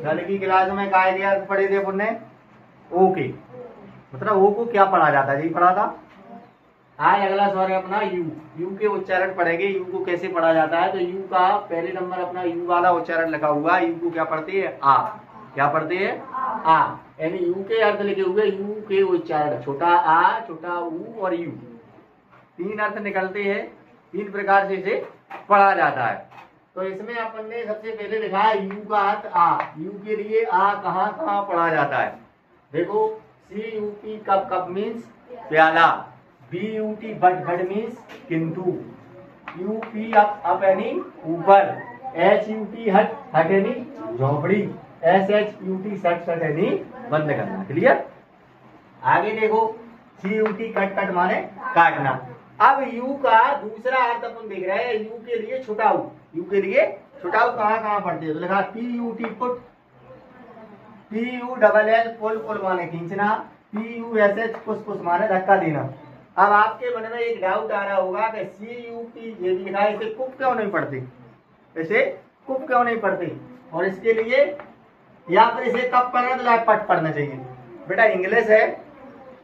कल की क्लास में काय दिया पढ़े थे अपन ने? ओके, मतलब ओ को क्या पढ़ा जाता है, यही पढ़ा था। आज अगला सवाल है अपना यू। यू के उच्चारण पढ़ेंगे। यू को कैसे पढ़ा जाता है, तो यू का पहले नंबर अपना यू वाला उच्चारण लिखा हुआ। यू को क्या पढ़ते हैं? आ। क्या पढ़ते हैं? आ। यानी यू के अर्थ लिखे हुए, यू के उच्चारण छोटा आ, छोटा ऊ और यू, तीन अर्थ निकलते हैं। तीन प्रकार से इसे पढ़ा जाता है। तो इसमें अपन ने सबसे पहले लिखा है यू का अर्थ आ। यू के लिए आ कहाँ कहाँ पढ़ा जाता है? देखो, C U P cup, cup means प्याला। B U T but, but means किंतु। यू पी अप यानी ऊपर। एच यू टी हट, हट यानी झोपड़ी। एस एच यू टी सट, सट यानी बंद करना। क्लियर? आगे देखो, C U T cut, cut माने काटना। अब यू का दूसरा अर्थ अपन देख रहे हैं। यू के लिए छुटाऊ। यू के लिए छुटाऊ कहाँ कहाँ पढ़ते हैं? तो लिखा P U T put, P U double L pull, pull माने खींचना। P U S H push, push माने धक्का देना। अब आपके मन में एक डाउट आ रहा होगा कि सी यू पी ये भी लिखा है, इसे कुप क्यों नहीं पढ़ते? इसे कुप क्यों नहीं पढ़ते? और इसके लिए या फिर इसे कब पढ़ना, तो लाइक पट पढ़ना चाहिए। बेटा इंग्लिश है,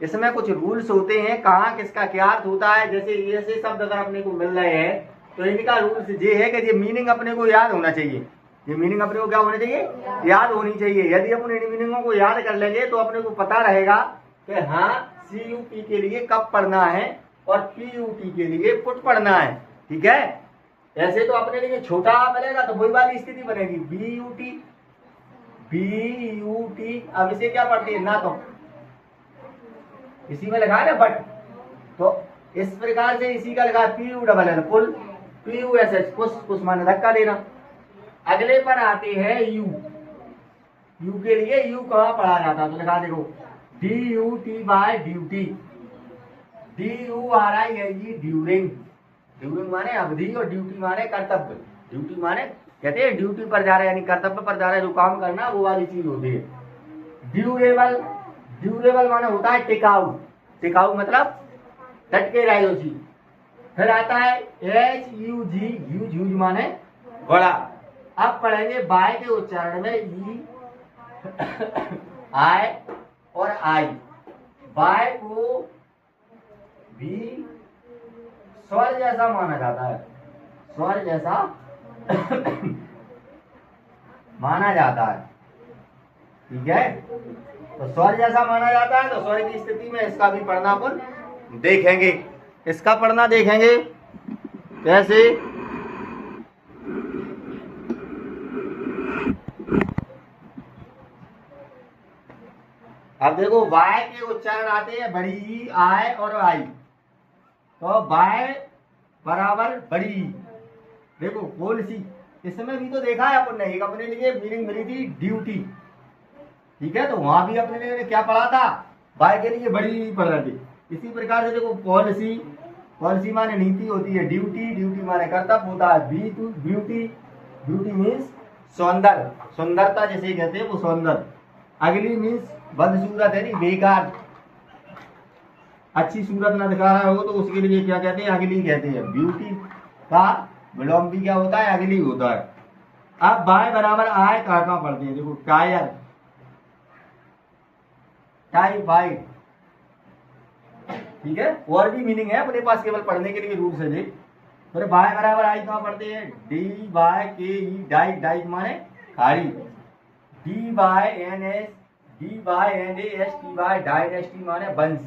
इसमें कुछ रूल्स होते हैं, कहाँ किसका क्या अर्थ होता है। जैसे ये से शब्द अगर अपने को मिल रहे हैं तो इनका रूल्स ये है कि ये मीनिंग अपने को याद होना चाहिए। ये मीनिंग अपने को क्या होना चाहिए? याद होनी चाहिए। यदि अपन इन मीनिंगों को याद कर लेंगे तो अपने को पता रहेगा कि हाँ सी यू पी के लिए कब पढ़ना है और पी यू टी के लिए पुट पढ़ना है। ठीक है? ऐसे तो अपने लिए छोटा मिलेगा तो वही वाली स्थिति बनेगी। B U T, B U T. अब इसे क्या पढ़ती है? ना तो इसी में लगा है ना बट, तो इस प्रकार से इसी का लगा P U double L pull, P U S H push, push माने धक्का देना। अगले पर आते हैं यू। यू के लिए यू कहाँ पढ़ा जाता है? तो लिखा देखो, D U T Y duty. D U R I N G during. During माने अवधि और ड्यूटी माने कर्तव्य। ड्यूटी माने कहते हैं ड्यूटी पर जा रहे हैं, यानी कर्तव्य पर जा रहे हैं, जो काम करना वो वाली चीज होती है। ड्यूरेबल, ड्यूरेबल माने होता है टिकाऊ। टिकाऊ मतलब टटके रहे जो चीज। फिर आता है एच यू जी, यूज, यूज माने बड़ा। अब पढ़ेंगे बाय के उच्चारण में ई, आई और आई। बाय को भी स्वर जैसा माना जाता है, स्वर जैसा माना जाता है। ठीक है? तो स्वर जैसा माना जाता है, तो स्वर की स्थिति में इसका भी पढ़ना अपन देखेंगे। इसका पढ़ना देखेंगे कैसे? अब देखो, वाय के उच्चारण आते हैं बड़ी ई, आय और आई। तो वाय बराबर बड़ी ई। देखो कौन सी, इसमें भी तो देखा है अपन ने, एक अपने लिए मीनिंग मिली थी ड्यूटी। ठीक है? तो वहां भी अपने लिए क्या पढ़ा था? वाय के लिए बड़ी ई पढ़ रहे थे। इसी प्रकार से देखो, पॉलिसी, पॉलिसी माने नीति होती है। ड्यूटी, ड्यूटी माने कर्तव्य होता है। ब्यूटी, ब्यूटी मीन्स सौंदर्य, सुंदरता जैसे कहते हैं वो सौंदर्य। अगली मीन्स बदसूरत है, नहीं बेकार, अच्छी सूरत न दिखा रहा हो तो उसके लिए क्या कहते हैं? अगली कहते हैं। ब्यूटी का विलोम भी क्या होता है? अगली होता है। अब बाय बराबर आय कहाँ पढ़ते हैं? देखो, टायर, टाइफाइड। ठीक है? और भी मीनिंग है अपने पास, केवल पढ़ने के लिए रूल्स है जी। फिर बाय बराबर आई कहाँ पढ़ते हैं? डी बाय के ई, डाइट, डाइट माने खाड़ी। D Y N S, D Y N A S T Y dynasty माने वंश।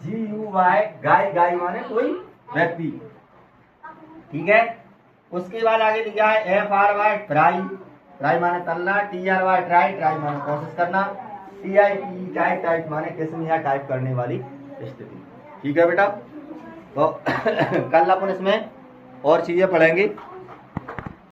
जी यू वाई गाय, गाय माने कोई व्यक्ति। ठीक है? उसके बाद आगे लिखा है F R Y try, try माने तलना। T R Y try, try माने कोशिश करना। T I P type, type माने किस्म या टाइप करने वाली स्थिति। ठीक है बेटा? तो कल अपन इसमें और चीजें पढ़ेंगे।